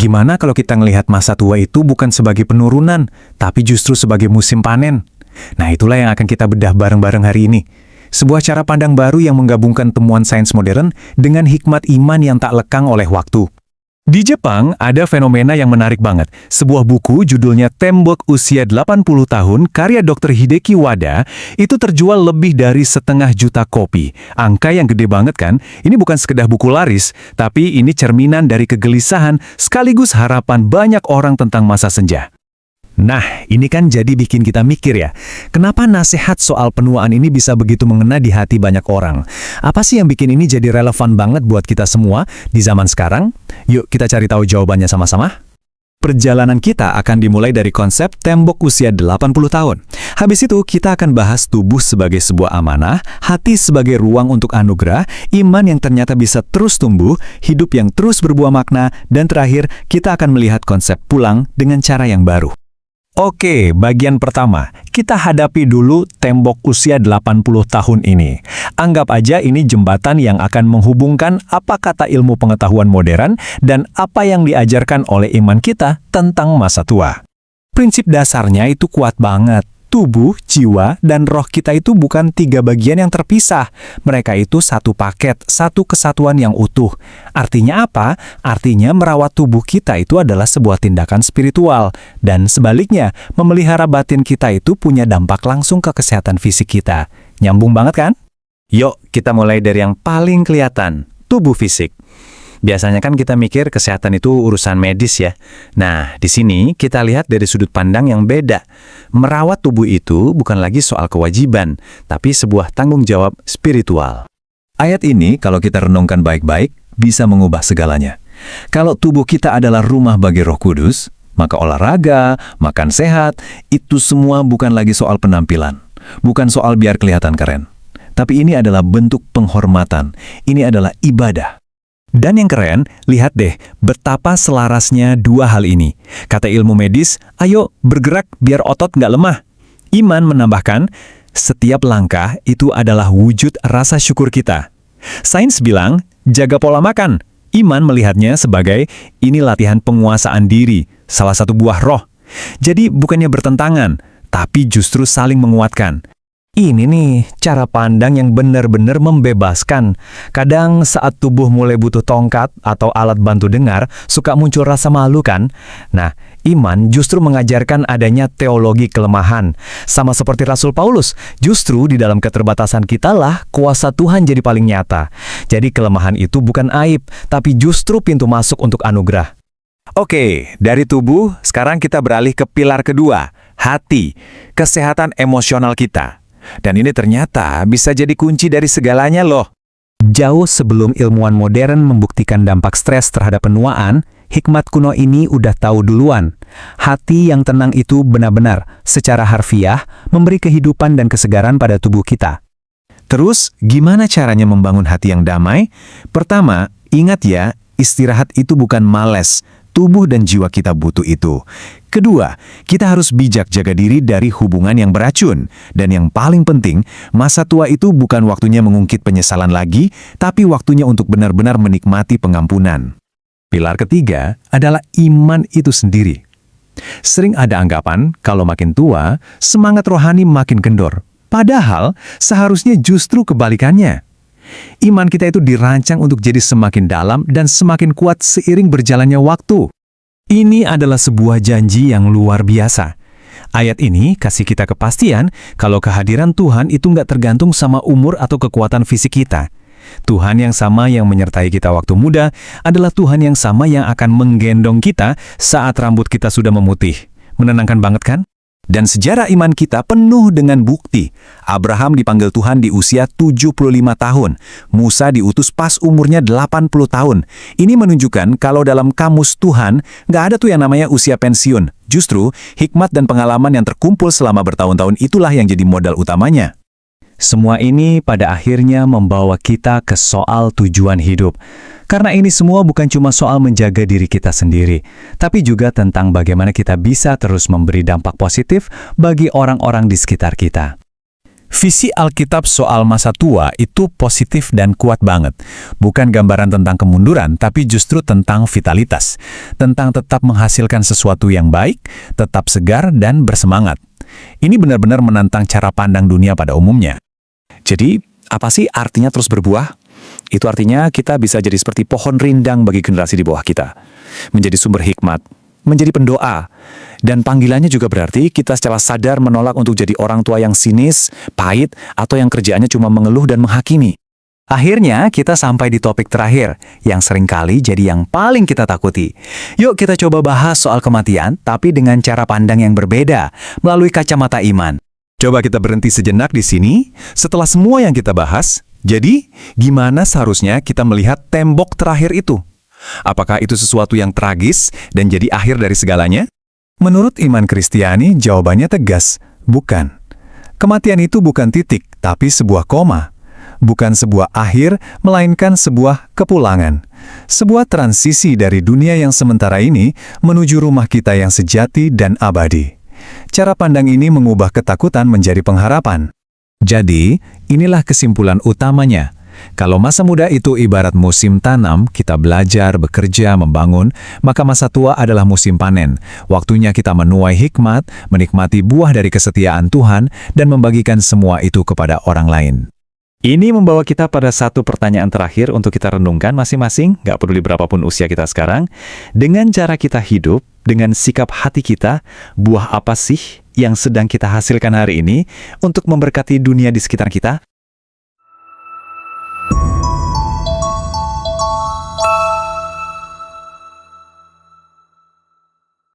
Gimana kalau kita ngelihat masa tua itu bukan sebagai penurunan, tapi justru sebagai musim panen? Nah, itulah yang akan kita bedah bareng-bareng hari ini. Sebuah cara pandang baru yang menggabungkan temuan sains modern dengan hikmat iman yang tak lekang oleh waktu. Di Jepang, ada fenomena yang menarik banget. Sebuah buku judulnya Tembok Usia 80 Tahun, karya Dr. Hideki Wada, itu terjual lebih dari 500 juta kopi. Angka yang gede banget kan? Ini bukan sekedar buku laris, tapi ini cerminan dari kegelisahan sekaligus harapan banyak orang tentang masa senja. Nah, ini kan jadi bikin kita mikir ya, kenapa nasihat soal penuaan ini bisa begitu mengena di hati banyak orang? Apa sih yang bikin ini jadi relevan banget buat kita semua di zaman sekarang? Yuk kita cari tahu jawabannya sama-sama. Perjalanan kita akan dimulai dari konsep tembok usia 80 tahun. Habis itu kita akan bahas tubuh sebagai sebuah amanah, hati sebagai ruang untuk anugerah, iman yang ternyata bisa terus tumbuh, hidup yang terus berbuah makna, dan terakhir kita akan melihat konsep pulang dengan cara yang baru. Oke, bagian pertama, kita hadapi dulu tembok usia 80 tahun ini. Anggap aja ini jembatan yang akan menghubungkan apa kata ilmu pengetahuan modern dan apa yang diajarkan oleh iman kita tentang masa tua. Prinsip dasarnya itu kuat banget. Tubuh, jiwa, dan roh kita itu bukan 3 bagian yang terpisah. Mereka itu satu paket, satu kesatuan yang utuh. Artinya apa? Artinya merawat tubuh kita itu adalah sebuah tindakan spiritual. Dan sebaliknya, memelihara batin kita itu punya dampak langsung ke kesehatan fisik kita. Nyambung banget kan? Yuk, kita mulai dari yang paling kelihatan, tubuh fisik. Biasanya kan kita mikir kesehatan itu urusan medis ya. Nah, di sini kita lihat dari sudut pandang yang beda. Merawat tubuh itu bukan lagi soal kewajiban, tapi sebuah tanggung jawab spiritual. Ayat ini kalau kita renungkan baik-baik, bisa mengubah segalanya. Kalau tubuh kita adalah rumah bagi Roh Kudus, maka olahraga, makan sehat, itu semua bukan lagi soal penampilan. Bukan soal biar kelihatan keren. Tapi ini adalah bentuk penghormatan. Ini adalah ibadah. Dan yang keren, lihat deh betapa selarasnya dua hal ini. Kata ilmu medis, ayo bergerak biar otot nggak lemah. Iman menambahkan, setiap langkah itu adalah wujud rasa syukur kita. Sains bilang, jaga pola makan. Iman melihatnya sebagai, ini latihan penguasaan diri, salah satu buah roh. Jadi bukannya bertentangan, tapi justru saling menguatkan. Ini nih, cara pandang yang benar-benar membebaskan. Kadang saat tubuh mulai butuh tongkat atau alat bantu dengar, suka muncul rasa malu kan? Nah, iman justru mengajarkan adanya teologi kelemahan. Sama seperti Rasul Paulus, justru di dalam keterbatasan kitalah kuasa Tuhan jadi paling nyata. Jadi kelemahan itu bukan aib, tapi justru pintu masuk untuk anugerah. Oke, dari tubuh, sekarang kita beralih ke pilar kedua, hati, kesehatan emosional kita. Dan ini ternyata bisa jadi kunci dari segalanya loh. Jauh sebelum ilmuwan modern membuktikan dampak stres terhadap penuaan, hikmat kuno ini udah tahu duluan. Hati yang tenang itu benar-benar, secara harfiah, memberi kehidupan dan kesegaran pada tubuh kita. Terus, gimana caranya membangun hati yang damai? Pertama, ingat ya, istirahat itu bukan males. Tubuh dan jiwa kita butuh itu. Kedua, kita harus bijak jaga diri dari hubungan yang beracun. Dan yang paling penting, masa tua itu bukan waktunya mengungkit penyesalan lagi, tapi waktunya untuk benar-benar menikmati pengampunan. Pilar ketiga adalah iman itu sendiri. Sering ada anggapan, kalau makin tua, semangat rohani makin kendor. Padahal, seharusnya justru kebalikannya. Iman kita itu dirancang untuk jadi semakin dalam dan semakin kuat seiring berjalannya waktu. Ini adalah sebuah janji yang luar biasa. Ayat ini kasih kita kepastian kalau kehadiran Tuhan itu nggak tergantung sama umur atau kekuatan fisik kita. Tuhan yang sama yang menyertai kita waktu muda adalah Tuhan yang sama yang akan menggendong kita saat rambut kita sudah memutih. Menenangkan banget kan? Dan sejarah iman kita penuh dengan bukti. Abraham dipanggil Tuhan di usia 75 tahun. Musa diutus pas umurnya 80 tahun. Ini menunjukkan kalau dalam kamus Tuhan, nggak ada tuh yang namanya usia pensiun. Justru, hikmat dan pengalaman yang terkumpul selama bertahun-tahun itulah yang jadi modal utamanya. Semua ini pada akhirnya membawa kita ke soal tujuan hidup. Karena ini semua bukan cuma soal menjaga diri kita sendiri, tapi juga tentang bagaimana kita bisa terus memberi dampak positif bagi orang-orang di sekitar kita. Visi Alkitab soal masa tua itu positif dan kuat banget. Bukan gambaran tentang kemunduran, tapi justru tentang vitalitas. Tentang tetap menghasilkan sesuatu yang baik, tetap segar dan bersemangat. Ini benar-benar menantang cara pandang dunia pada umumnya. Jadi, apa sih artinya terus berbuah? Itu artinya kita bisa jadi seperti pohon rindang bagi generasi di bawah kita. Menjadi sumber hikmat, menjadi pendoa. Dan panggilannya juga berarti kita secara sadar menolak untuk jadi orang tua yang sinis, pahit, atau yang kerjaannya cuma mengeluh dan menghakimi. Akhirnya kita sampai di topik terakhir, yang seringkali jadi yang paling kita takuti. Yuk kita coba bahas soal kematian, tapi dengan cara pandang yang berbeda, melalui kacamata iman. Coba kita berhenti sejenak di sini, setelah semua yang kita bahas, jadi gimana seharusnya kita melihat tembok terakhir itu? Apakah itu sesuatu yang tragis dan jadi akhir dari segalanya? Menurut iman Kristiani, jawabannya tegas, bukan. Kematian itu bukan titik, tapi sebuah koma. Bukan sebuah akhir, melainkan sebuah kepulangan. Sebuah transisi dari dunia yang sementara ini menuju rumah kita yang sejati dan abadi. Cara pandang ini mengubah ketakutan menjadi pengharapan. Jadi, inilah kesimpulan utamanya. Kalau masa muda itu ibarat musim tanam, kita belajar, bekerja, membangun, maka masa tua adalah musim panen. Waktunya kita menuai hikmat, menikmati buah dari kesetiaan Tuhan, dan membagikan semua itu kepada orang lain. Ini membawa kita pada satu pertanyaan terakhir untuk kita renungkan masing-masing, gak peduli berapapun usia kita sekarang. Dengan cara kita hidup, dengan sikap hati kita, buah apa sih yang sedang kita hasilkan hari ini untuk memberkati dunia di sekitar kita?